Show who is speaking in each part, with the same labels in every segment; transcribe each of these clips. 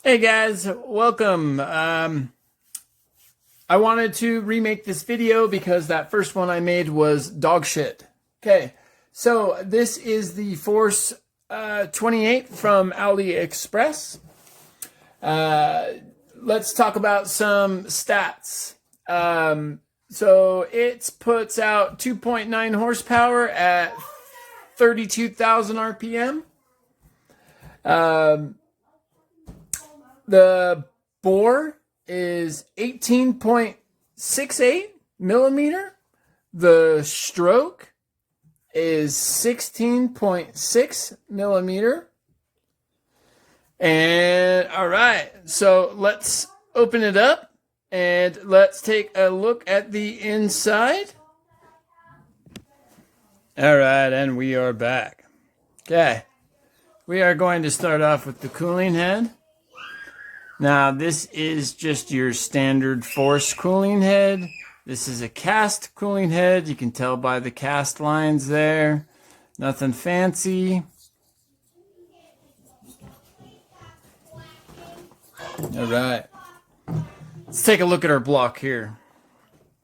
Speaker 1: Hey guys, welcome. I wanted to remake this video because that first one I made was dog shit. Okay, so this is the Force 28 from AliExpress. Let's talk about some stats. So it puts out 2.9 horsepower at 32,000 RPM. The bore is 18.68 millimeter. The stroke is 16.6 millimeter. And all right, so let's open it up and let's take a look at the inside. All right, and we are back. Okay, we are going to start off with the cooling head. Now, this is just your standard Force cooling head. This is a cast cooling head. You can tell by the cast lines there. Nothing fancy. All right. Let's take a look at our block here.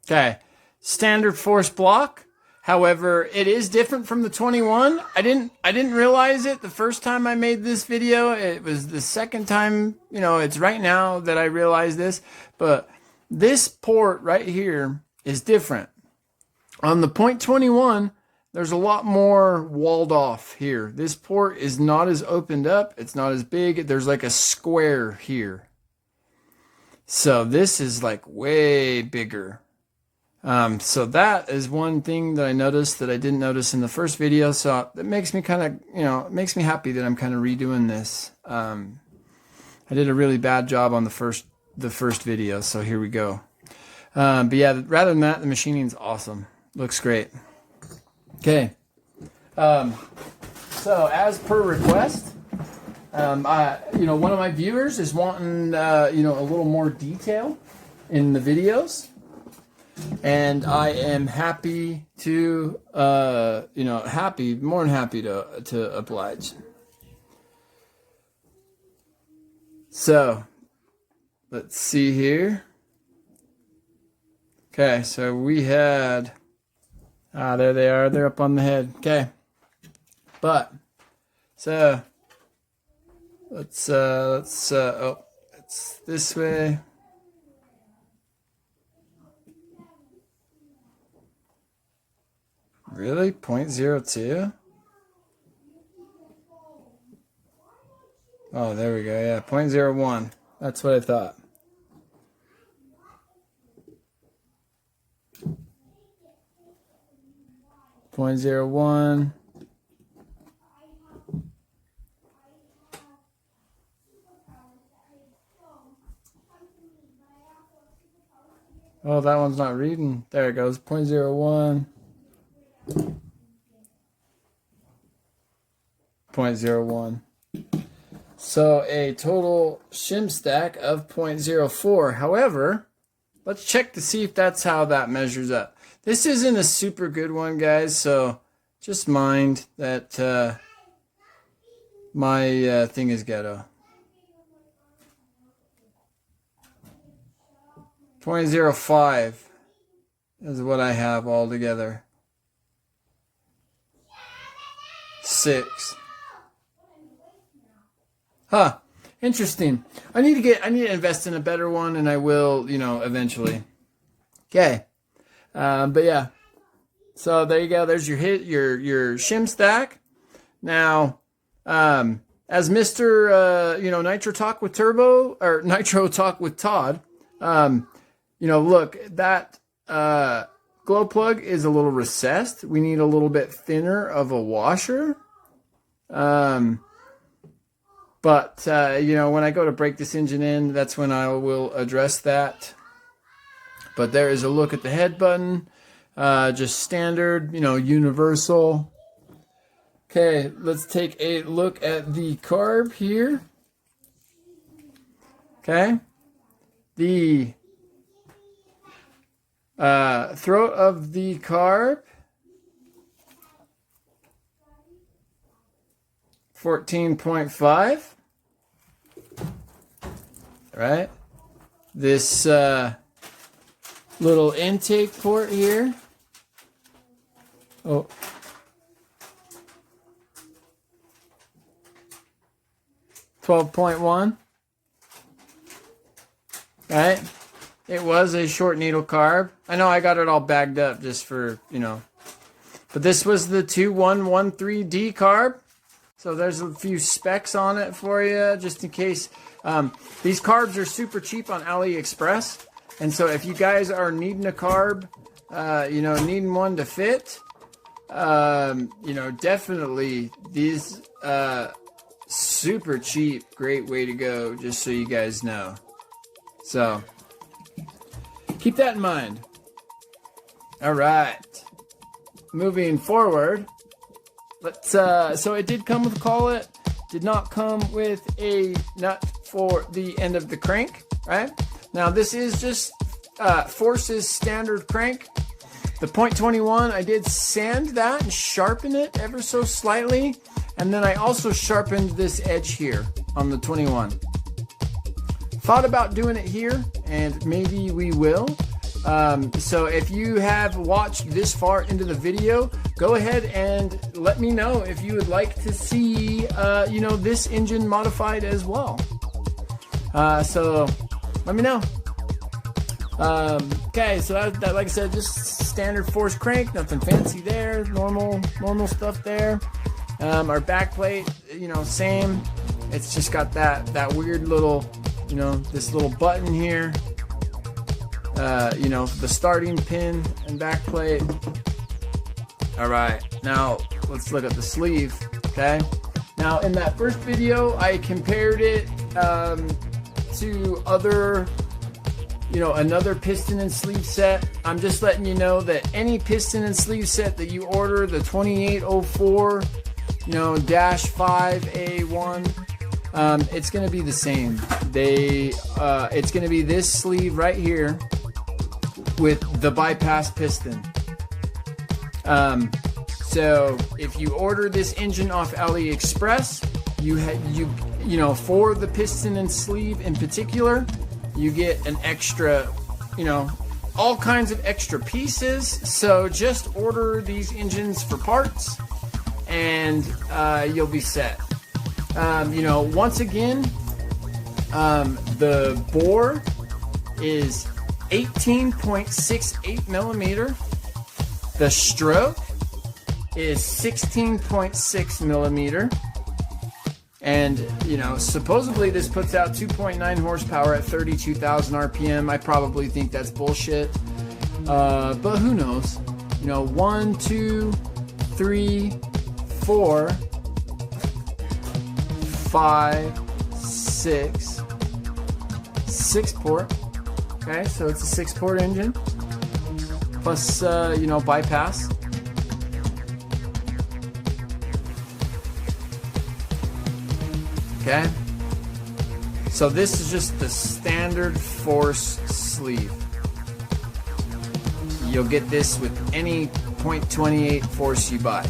Speaker 1: Okay. Standard Force block. However, it is different from the 21. I didn't realize it the first time I made this video. It was the second time, it's right now that I realized this. But this port right here is different. On the .21, there's a lot more walled off here. This port is not as opened up. It's not as big. There's like a square here. So this is like way bigger. So that is one thing that I noticed that I didn't notice in the first video. So that makes me kind of, it makes me happy that I'm kind of redoing this. I did a really bad job on the first video. So here we go. But yeah, rather than that, the machining's awesome. Looks great. Okay. So as per request, one of my viewers is wanting, a little more detail in the videos. And I am happy to, more than happy to oblige. So, let's see here. Okay, so we had, there they are. They're up on the head. Okay, but so let's it's this way. Really? 0.02? Oh, there we go. Yeah, 0.01. That's what I thought. .01. Oh, that one's not reading. There it goes. 0.01. 0.01. So a total shim stack of 0.04. However, let's check to see if that's how that measures up. This isn't a super good one, guys, so just mind that my thing is ghetto. 0.05 is what I have all together. 6. Huh. Interesting. I need to invest in a better one, and I will, eventually. Okay. But yeah. So there you go. There's your shim stack. Now, as Mr. Nitro Talk with Turbo, or Nitro Talk with Todd, look, that glow plug is a little recessed. We need a little bit thinner of a washer. But when I go to break this engine in, that's when I will address that. But there is a look at the head button. Just standard, universal. Okay, let's take a look at the carb here. Okay. The throat of the carb 14.5. right? This little intake port here. Oh. 12.1. Right? It was a short needle carb. I know I got it all bagged up just for, you know. But this was the 2113D carb. So there's a few specs on it for you, just in case. These carbs are super cheap on AliExpress. And so if you guys are needing a carb, you know, needing one to fit, you know, definitely these super cheap, great way to go, just so you guys know. So keep that in mind. All right, moving forward, let's so it did come with a collet, did not come with a nut for the end of the crank. Right now, this is just Force's standard crank. The .21, I did sand that and sharpen it ever so slightly. And then I also sharpened this edge here on the 21. Thought about doing it here, and maybe we will. So if you have watched this far into the video, go ahead and let me know if you would like to see, you know, this engine modified as well. So let me know. Okay, so that, like I said, just standard Force crank, nothing fancy there, normal stuff there. Our back plate, you know, same. It's just got that weird little, you know, this little button here. You know, the starting pin and back plate. All right, now let's look at the sleeve. Okay. Now in that first video, I compared it to other, you know, another piston and sleeve set. I'm just letting you know that any piston and sleeve set that you order, the 2804, you know, -5A1, it's going to be the same. It's going to be this sleeve right here with the bypass piston. So if you order this engine off AliExpress, you know, for the piston and sleeve in particular, you get an extra, you know, all kinds of extra pieces. So just order these engines for parts, and you'll be set. You know, once again, the bore is 18.68 millimeter. The stroke is 16.6 millimeter. And, you know, supposedly this puts out 2.9 horsepower at 32,000 RPM. I probably think that's bullshit. But who knows? You know, 1, 2, 3, 4, 5, 6 port. Okay, so it's a 6-port engine plus you know, bypass. Okay, so this is just the standard Force sleeve. You'll get this with any .28 Force you buy.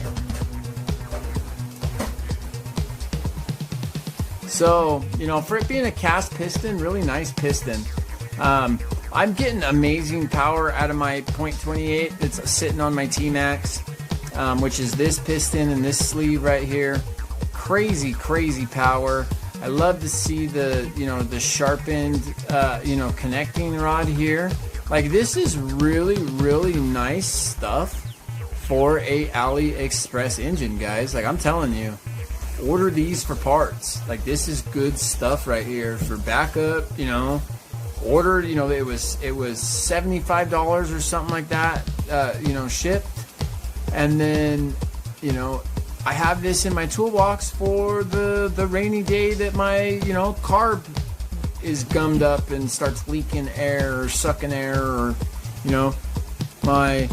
Speaker 1: So, you know, for it being a cast piston, really nice piston. I'm getting amazing power out of my .28 that's sitting on my T-Max, which is this piston and this sleeve right here. Crazy power. I love to see the, you know, the sharpened, you know, connecting rod here. Like, this is really nice stuff for a AliExpress engine, guys. Like, I'm telling you, order these for parts. Like, this is good stuff right here for backup. You know, ordered, you know, it was $75 or something like that, you know, shipped. And then, you know, I have this in my toolbox for the rainy day that my, you know, carb is gummed up and starts leaking air or sucking air, or, you know, my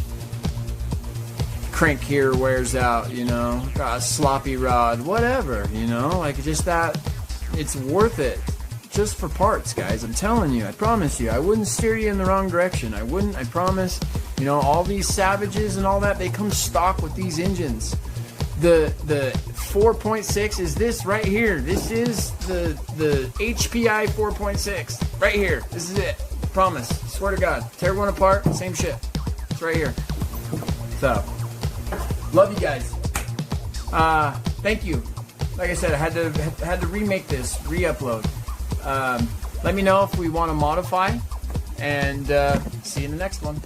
Speaker 1: crank here wears out, you know, got a sloppy rod, whatever, you know, like, just that, it's worth it just for parts, guys. I'm telling you, I promise you, I wouldn't steer you in the wrong direction. I wouldn't, I promise. You know, all these Savages and all that, they come stock with these engines. The 4.6 is this right here. This is the HPI 4.6 right here. This is it. Promise. Swear to God. Tear one apart. Same shit. It's right here. So, love you guys. Thank you. Like I said, I had to remake this, re-upload. Let me know if we want to modify, and see you in the next one.